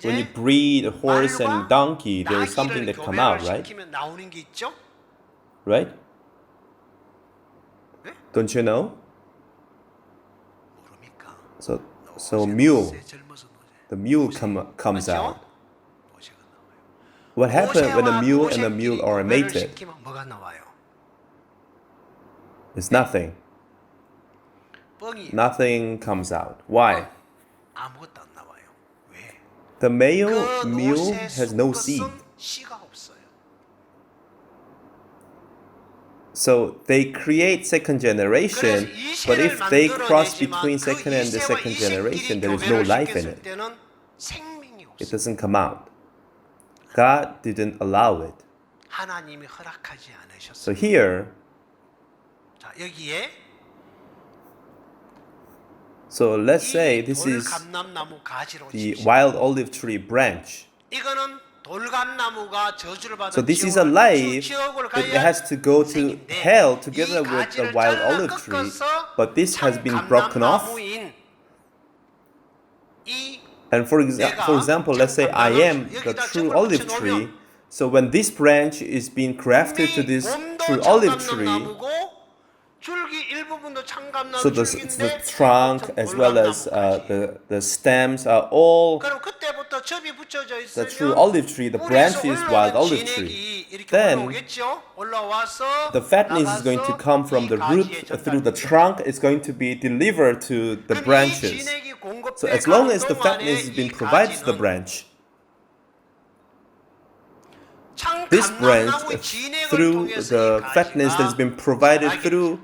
when you breed a horse and donkey, there is something that come out, right? Right? Don't you know? So mule, the mule comes out. What happens when a mule and a mule are mated? It's nothing. Nothing comes out. Why? The male mule has no seed. So they create second generation, but if they cross between second and the second generation, there is no life in it. It doesn't come out. God didn't allow it. So here, so let's say this is the wild olive tree branch. So this is a life that has to go to hell together with the wild olive tree, but this has been broken off. And for example, let's say I am the true olive tree. So when this branch is being grafted to this true olive tree, so the trunk as well as the stems are all the true olive tree, the branch is wild olive tree. Then the fatness is going to come from the root through the trunk, it's going to be delivered to the branches. So as long as the fatness has been provided to the branch, this branch, through the fatness that has been provided through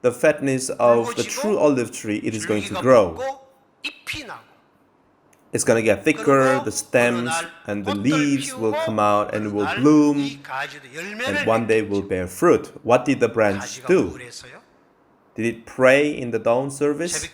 the fatness of the true olive tree, it is going to grow. It's going to get thicker, the stems and the leaves will come out and will bloom, and one day will bear fruit. What did the branch do? Did it pray in the dawn service?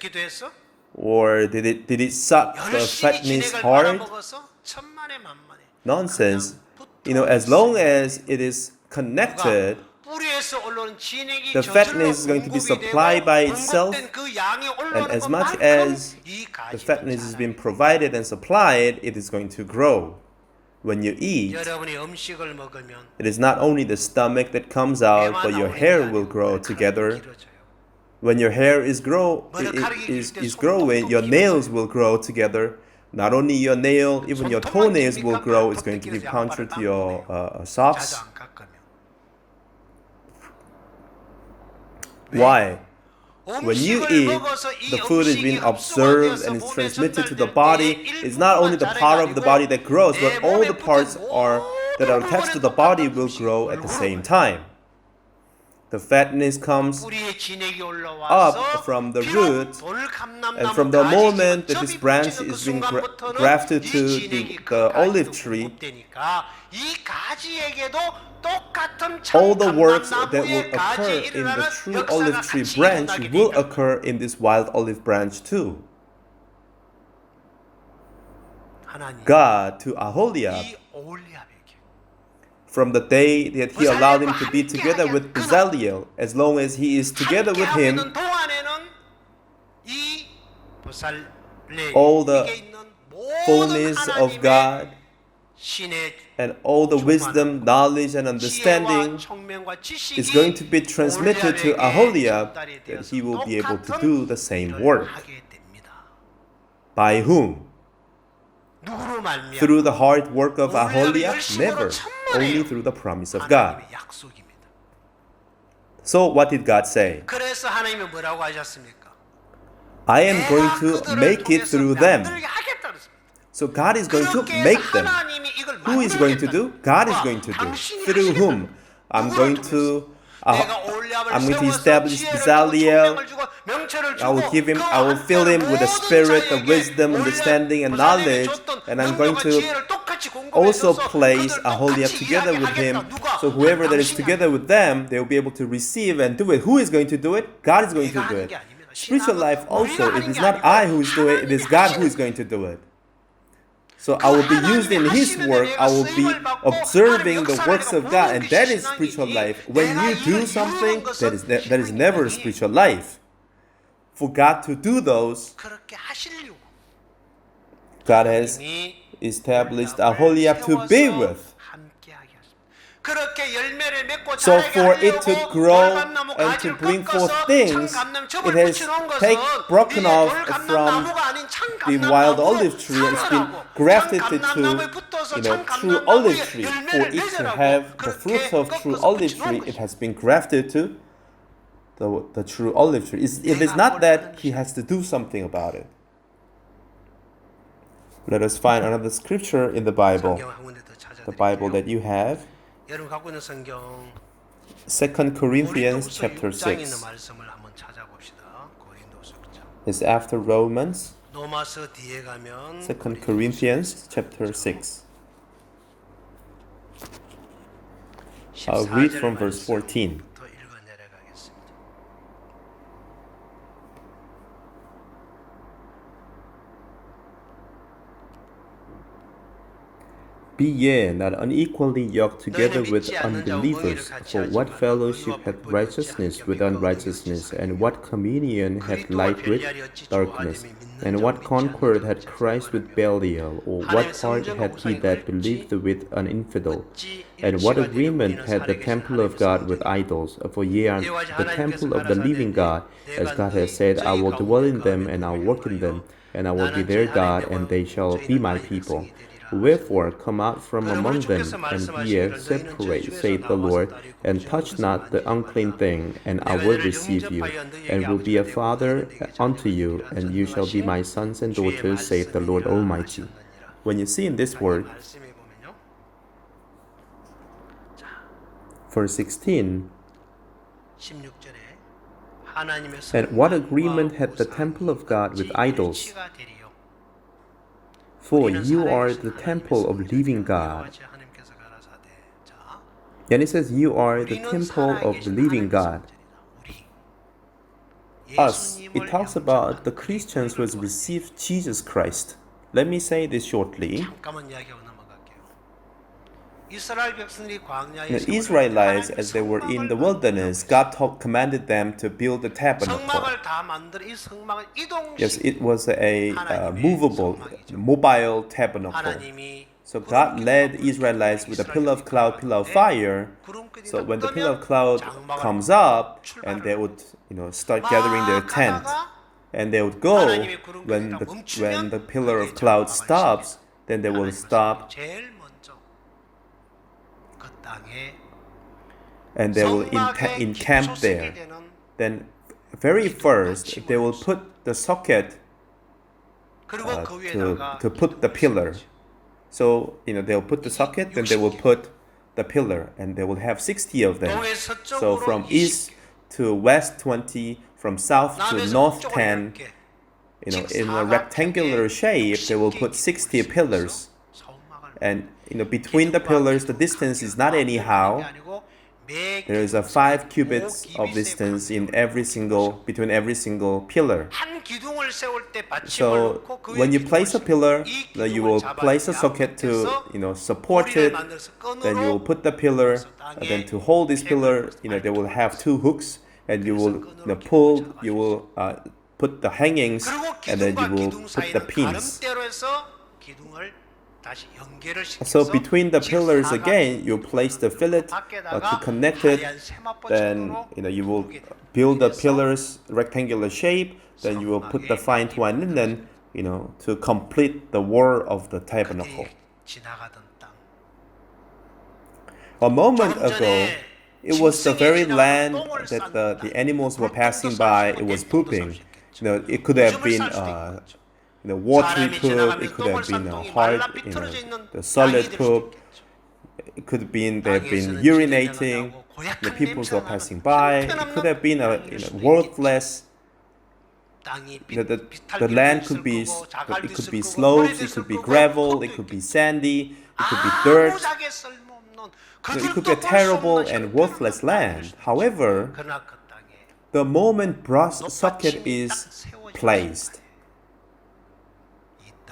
Or did it suck the 열심히 fatness 진액을 hard? 빨아먹어서 천만에 만만에 Nonsense. 그냥 붙어 As long 있으면 as it is connected, 뿌리에서 올라오는 진액이 the 저절로 fatness is going to be 공급이 되고 supplied by itself, 공급된 그 양이 and 올라오는 as much 것만큼 as 이 the 가지는 fatness has been 자라요. provided and supplied, it is going to grow. When you eat, 여러분이 음식을 먹으면 it is not only the stomach that comes out, 배만 but your 나오는 게 hair will 아니고 grow 머리카락이 together. 길어져요. When your hair is 머리카락이 길 때 growing, 손톱도 your nails 길어져요. will grow together. Not only your nail, even your 손톱만 toenails will 깁니까? grow. It's 발톱도 going to give 길어서 puncture 양말을 to your 깎으네요. socks. 자주 안 깎으면. Why? When you 음식을 eat, 먹어서 the 이 food is 음식이 being 흡수가 observed 되어서 and is 몸에 transmitted to the 전달될 body. 때 It's not only the 일부분만 part of the body 자라가 that grows, 아니고요. but 내 all 몸에 the 붙은 parts that are 모든 attached to the 부분에 body 똑같은 will 음식이 grow at the 골고루 same 가요. time. The fatness comes 뿌리에 진액이 up 올라와서 from the 비록 root, and from 돌감람나무 the 가지지만 moment that this 접이 branch 붙이는 그 is being 순간부터는 grafted 이 to 진액이 그 the olive 가지도 tree, 공급되니까 이 가지에게도 똑같은 all the works that will 참감람나무의 가지에 occur in the 일어나는 true 역사가 olive tree 같이 branch 일어나게 will 되니까 occur in this wild olive branch too. 하나님 God to Aholiab, 이 오홀리압에게 from the day that he allowed him to be together with Bezaleel, as long as he is together with 함께하고 him, 있는 동안에는 이 보살레 all the 이게 있는 모든 fullness of 하나님의 God 신의 and all the wisdom, knowledge, and 지혜와 understanding 총명과 is going 지식이 to be transmitted to Aholiab, that he will be able to do the same work. 하게 됩니다. By whom? 누구로 말미암아? Through the hard work of Aholiab의 Aholiab? 열심으로 Never. 천만에요. Only through the promise of God. 하나님의 약속입니다. So what did God say? 그래서 하나님이 뭐라고 하셨습니까? I am going to 그들을 make it 통해서 through them. 만들게 하겠다 그랬습니다. So God is going to 그렇게 해서 make them. 하나님이 이걸 Who is going to do? God is going to do. Through whom? I'm going to establish Bezaleel. I will fill him with the spirit, the wisdom, understanding, and knowledge, and I'm going to also place Aholiab together with him. So whoever that is together with them, they will be able to receive and do it. Who is going to do it? God is going to do it. Spiritual life also, it is not I who is doing it, it is God who is going to do it. So I will be used in His work. I will be observing the works of God, and that is spiritual life. When you do something, that is never spiritual life. For God to do those, God has established Aholiab to be with. So for it to grow and to bring forth things, it has broken off from the wild olive tree and it's been grafted to true olive tree. For it to have the fruits of true olive tree, it has been grafted to the true olive tree. It is not that he has to do something about it. Let us find another scripture in the Bible that you have. 여러분 갖고 있는 성경 2 Corinthians chapter 6 말씀을 한번 찾아봅시다. 고린도서 is after Romans. 로마서 뒤에 가면 2 Corinthians chapter 6. I'll read from verse 14. 더 읽어 내려가겠습니다. Be ye not unequally yoked together with unbelievers, for what fellowship hath righteousness with unrighteousness, and what communion hath light with darkness, and what concord hath Christ with Belial, or what part hath he that believed with an infidel? And what agreement hath the temple of God with idols? For ye are the temple of the living God, as God has said, I will dwell in them, and I will work in them, and I will be their God, and they shall be my people. Wherefore come out from among them, and be ye separate, saith the Lord, and touch not the unclean thing, and I will receive you, and will be a father unto you, and you shall be my sons and daughters, saith the Lord Almighty. When you see in this word, verse 16, and what agreement hath the temple of God with idols? For you are the temple of living God. And it says you are the temple of the living God. us, it 예수님을 talks about the 영접한 Christians who has 그리스도를 received Jesus Christ. Let me say this shortly. 잠깐만 이야기하고 넘어갈게요. 이스라엘 백성들이 광야에 The 세우려고 Israelites, 하나님이 as they were in 성막을 the wilderness, 만들라고 God commanded them to build the tabernacle. 성막을 다 만들어 이 성막은 Yes, 이동식 it was a 하나님의 movable, 성막이죠. mobile tabernacle. 하나님이 So God led Israelites with a pillar of cloud, pillar of fire. So when the pillar of cloud comes up, and they would, start gathering their tent, and they would go. When the pillar of cloud stops, then they will stop, 제일 먼저 그 땅에 and they will 성막의 encamp there. 기초석이 되는 Then, very first, they will put the socket 그리고 그 위에다가 to put the pillar. So, they'll put the socket, then they will put the pillar, and they will have 60 of them. So from east to west 20, from south to north 10, in a rectangular shape, they will put 60 pillars. And, between the pillars, the distance is not anyhow. There is a 5 cubits of distance between every single pillar. So when you place a pillar, then you will place a socket to support it. Then you will put the pillar. And then to hold this pillar, they will have 2 hooks, and you will pull. You will put the hangings, and then you will put the pins. So between the pillars again, you place the fillet to connect it. Then you will build the pillars rectangular shape. Then you will put the fine twine linen, to complete the wall of the tabernacle. A moment ago, it was the very land that the animals were passing by. It was pooping. It could have been watery poop. It could have been a hard, the solid poop. It could have been they've been urinating. The people who are passing by. It could have been worthless. The land could be slopes. It could be gravel. It could be sandy. It could be dirt. It could be a terrible and worthless land. However, the moment brass socket is placed,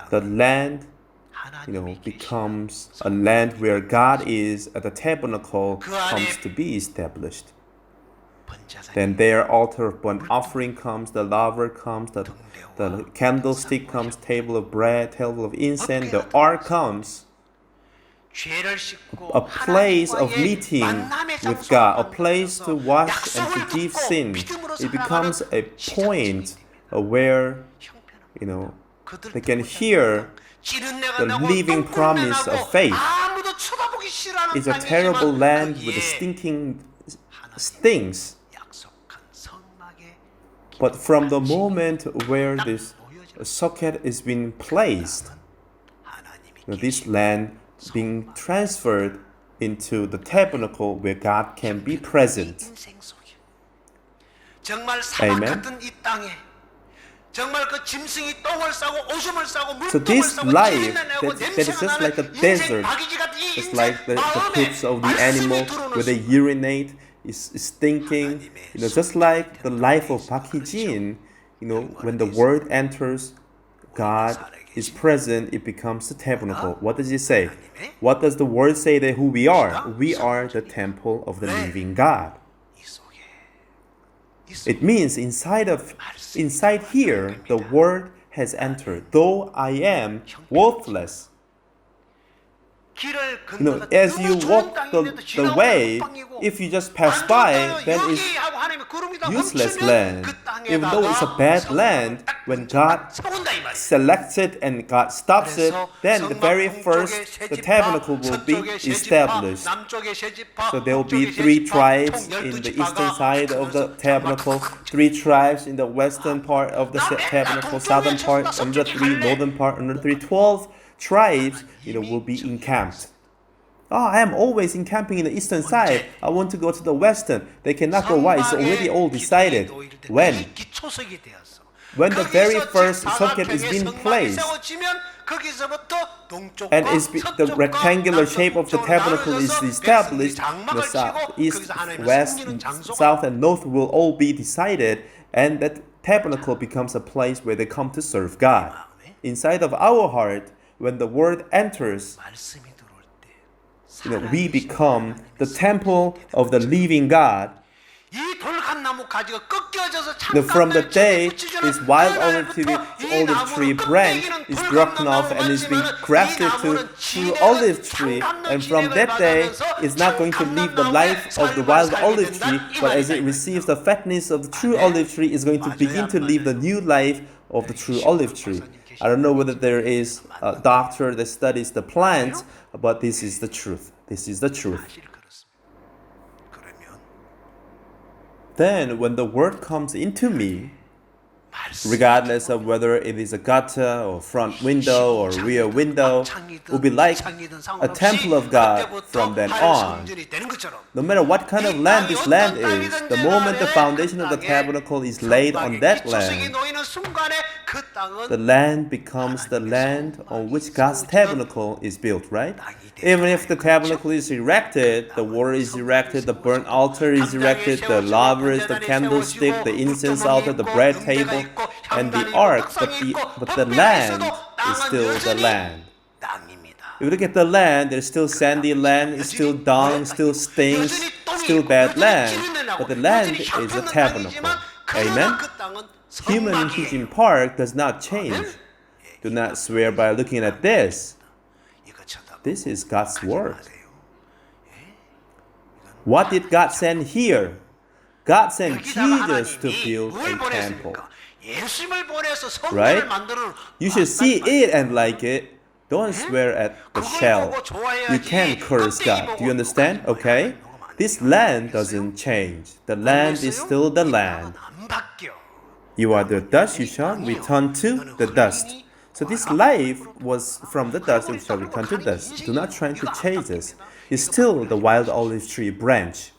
the land, becomes a land where God is, the tabernacle comes to be established. Then their altar of burnt offering comes, the laver comes, the candlestick comes, table of bread, table of incense, the ark comes. A place of meeting with God, a place to wash and to give sin. It becomes a point where, they can hear the living promise of faith. It's a terrible land with stinking stinks. But from the moment where this socket is being placed, this land being transferred into the tabernacle where God can be present. Amen. So this life that is just like a desert, just like the poops of the animal where they urinate is stinking, just like the life of Park Hee-jin, when the word enters, God is present, it becomes the tabernacle. What does it say? What does the word say that who we are? We are the temple of the living God. It means inside here, the word has entered. Though I am worthless, as you walk the way, if you just pass by, then it's useless land. Even though it's a bad land, when God selects it and God stops it, then the very first, the tabernacle will be established. So there will be 3 tribes in the eastern side of the tabernacle, 3 tribes in the western part of the tabernacle, southern part, another 3, northern part, another 3, 12 tribes, will be encamped. I am always encamping in the eastern side. I want to go to the western. They cannot go. Why? It's already all decided. When the very first socket is being placed, and the rectangular shape of the tabernacle is established, the east, west, south, and north will all be decided, and that tabernacle becomes a place where they come to serve God. Inside of our heart, when the word enters, 말씀이 들어올 때 we become the temple of the living God. 이 돌감나무 가지가 꺾여져서 From the 창간들 day 집에 붙이주는 this wild 그날부터 이 olive tree 나무는 branch 껍데기는 is broken off 돌감나무 and is being 같지만 이 grafted to 나무는 true 진액은 olive tree, 창감로 and from 진액을 that day 받으면서 it's not going to live the 창감나무의 life of the 삶을 wild 살게 olive 된다 tree, 이 but as 말이다, it 이 receives 말이죠. the fatness of the true 아멘. olive tree, is going to 맞아요, begin to 안 live the 맞아요? new life of the true olive tree. I don't know whether there is a doctor that studies the plants, but this is the truth. This is the truth. 사실 그렇습니다. 그러면 Then when the word comes into me, 말씀 regardless of whether it is a gutter or front window or rear window, will be like a temple of God from then on. No matter what kind of land this land is, the moment the foundation of the tabernacle is laid on that land, the land becomes the land on which God's tabernacle is built, right? Even if the tabernacle is erected, the wall is erected, the burnt altar is erected, the lavers, the candlestick, the incense altar, the bread table, and the ark, but the land is still the land. If you look at the land, there's still sandy land, it's still dung, still stinks, still bad land, but the land is a tabernacle. Amen? Human Hijin Park does not change. Do not swear by looking at this. This is God's word. What did God send here? God sent Jesus to build a temple. Right? You should see it and like it. Don't swear at the shell. You can't curse God. Do you understand? Okay? This land doesn't change. The land is still the land. You are the dust, you shall return to the dust. So this life was from the dust, you shall return to dust. Do not try to change this. It's still the wild olive tree branch.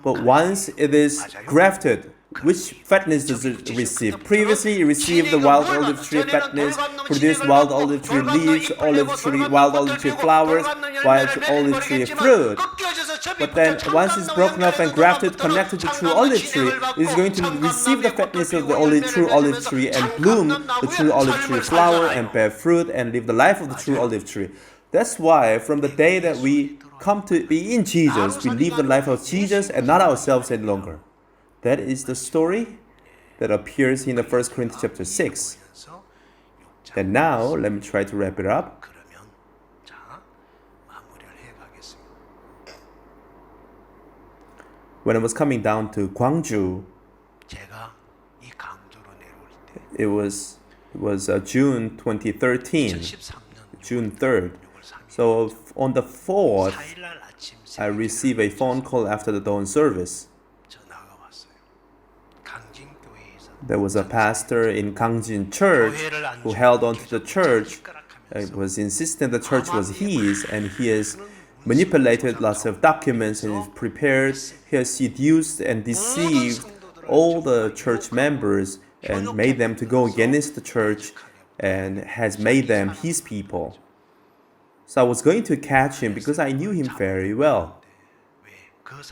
But once it is grafted, which fatness does it receive? Previously, it received the wild olive tree fatness, produced wild olive tree leaves, wild olive tree flowers, wild olive tree fruit. But then, once it's broken off and grafted, connected to true olive tree, it is going to receive the fatness of the true olive tree and bloom the true olive tree flower and bear fruit and live the life of the true olive tree. That's why from the day that we come to be in Jesus, we live the life of Jesus and not ourselves any longer. That is the story that appears in the 1 Corinthians chapter 6. And now, let me try to wrap it up. When I was coming down to Gwangju, it was June 2013, June 3rd. So on the 4th, I received a phone call after the dawn service. There was a pastor in Gangjin Church who held on to the church, was insistent the church was his, and he has manipulated lots of documents and he has seduced and deceived all the church members and made them to go against the church and has made them his people. So I was going to catch him because I knew him very well.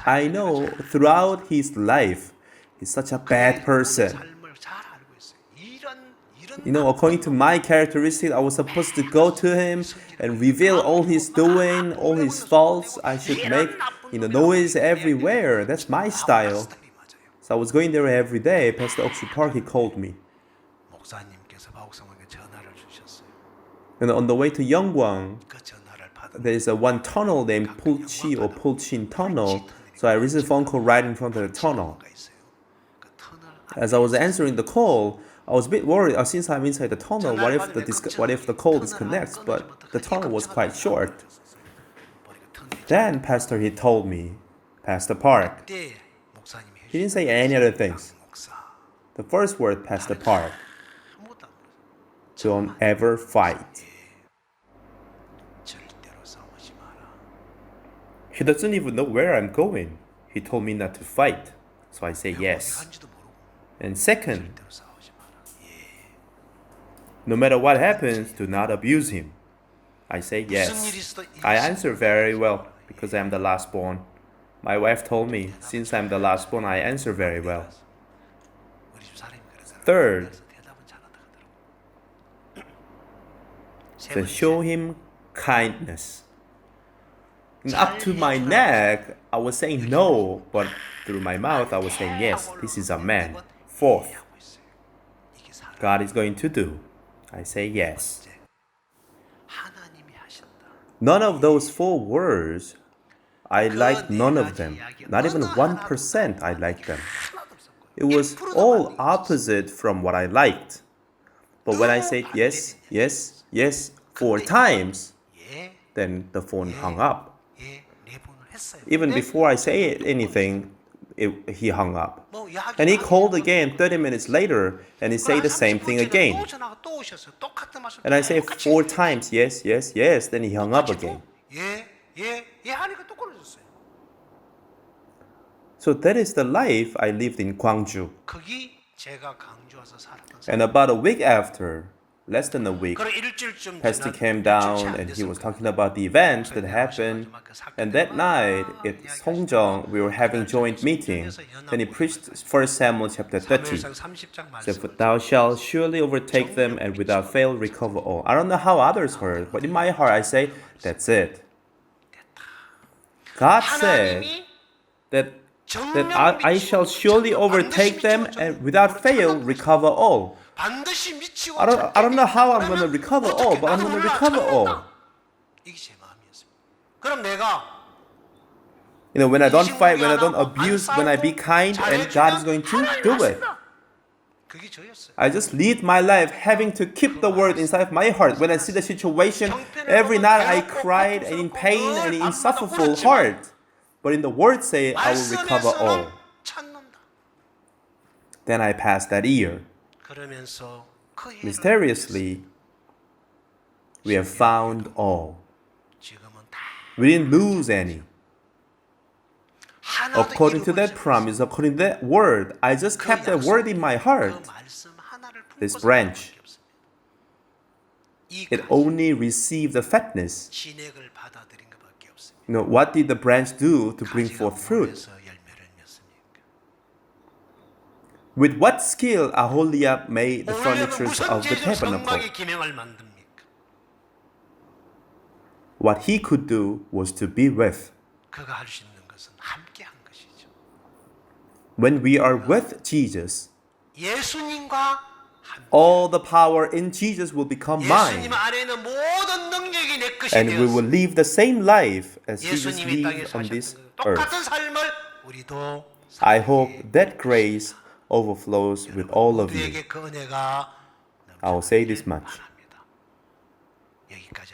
I know throughout his life, he's such a bad person. According to my characteristics, I was supposed to go to him and reveal all he's doing, all his faults. I should make noise everywhere. That's my style. So I was going there every day. Pastor Oxu Park, he called me. And on the way to Yeonggwang, there is one tunnel named Pulchi or Pulchin Tunnel. So I received a phone call right in front of the tunnel. As I was answering the call, I was a bit worried since I'm inside the tunnel. What if the call disconnects? But the tunnel was quite short. Then Pastor he told me, Pastor Park. He didn't say any other things. The first word, Pastor Park. Don't ever fight. He doesn't even know where I'm going. He told me not to fight. So I say yes. And second, no matter what happens, do not abuse him. I say yes. I answer very well because I'm the last born. My wife told me, since I'm the last born, I answer very well. 집사람이 그러더라고요. Third, 그래서 대답은 잘하다 하더라고요. 세 to 번째, show him kindness. And up to my neck, I was saying no, but through my mouth, I was saying yes. This is a man. Fourth, 하고 있어요. 이게 사람. God is going to do. I say yes. 번째, 하나님이 하신다. None of those four words, I liked none of them. Not even 1% I liked them. It was all opposite from what I liked. But when I said yes, yes, yes 4 times, 예, then the phone hung up. 예, 네 번을 했어요. Even 근데 before I say anything, he hung up. 뭐 이야기 And he 안 called 해도 again 30 minutes later and he said the same thing 30분째는 again. 또 전화가 또 오셨어요. 똑같은 말씀. And I say 똑같이 4 했어요. times yes, yes, yes, then he hung up 똑같이 again. 또 예, 예, 예 하니까 또 끊어졌어요. So that is the life I lived in Gwangju. 그게 제가 강주와서 살았던 And about a week after, less than a week, 그럼 일주일쯤 Pastor 지난 came 일주일 채 down 안 and he was 됐을 talking 거예요. about the events that happened. And that night at Songjong, we were having joint meeting. Then he preached 1 Samuel chapter 30. 사무엘상 30장 So, 말씀. for thou shalt surely overtake them and without fail recover all. I don't know how others heard, but in my heart I say, that's it. God said that I shall surely overtake them and without fail recover all. 반드시 미치고 I don't know how I'm going to recover all, but I'm going to recover all. 이게 제 마음이었습니다. 그럼 내가 You know, when I don't fight, when I don't abuse, when I be kind, and God is going to do it. 그게 저였어요. I just lead my life having to keep the word inside my heart. When I see the situation, every night I cried and in pain and in insufferable heart. But in the word say, I will recover all. 찾는다. Then I passed that year. 그러면서 그 해를 Mysteriously, we have found all. 지금은 다 We didn't lose any. 하나도 According to that 잃어버리지 promise, according to that word, I just kept that word in my 그 heart. 말씀 하나를 This 품고서 branch, 밖에 없습니다. 이 it 가지 only received the fatness. 진액을 받아들인 것밖에 없습니다. You know, what did the branch do to bring 가지가 forth fruit? 몸에서 열매를 맺습니까? With what skill Aholiab made the 올려면 furnitures 무슨 of the 재주 tabernacle? 성막의 기명을 만듭니까? What he could do was to be with. 그가 할 수 있는 것은 함께 한 것이죠. When we are with Jesus, 예수님과 함께 all the power in Jesus will become mine. 예수님 안에 있는 모든 능력이 내 것이 And we will 되었습니다. live the same life as Jesus 예수님이 땅에 lived on this 사셨던 그 똑같은 earth. 삶을 우리도 I hope that grace overflows with all of you. 모두에게 그 은혜가 I will say this much. 바랍니다. 여기까지.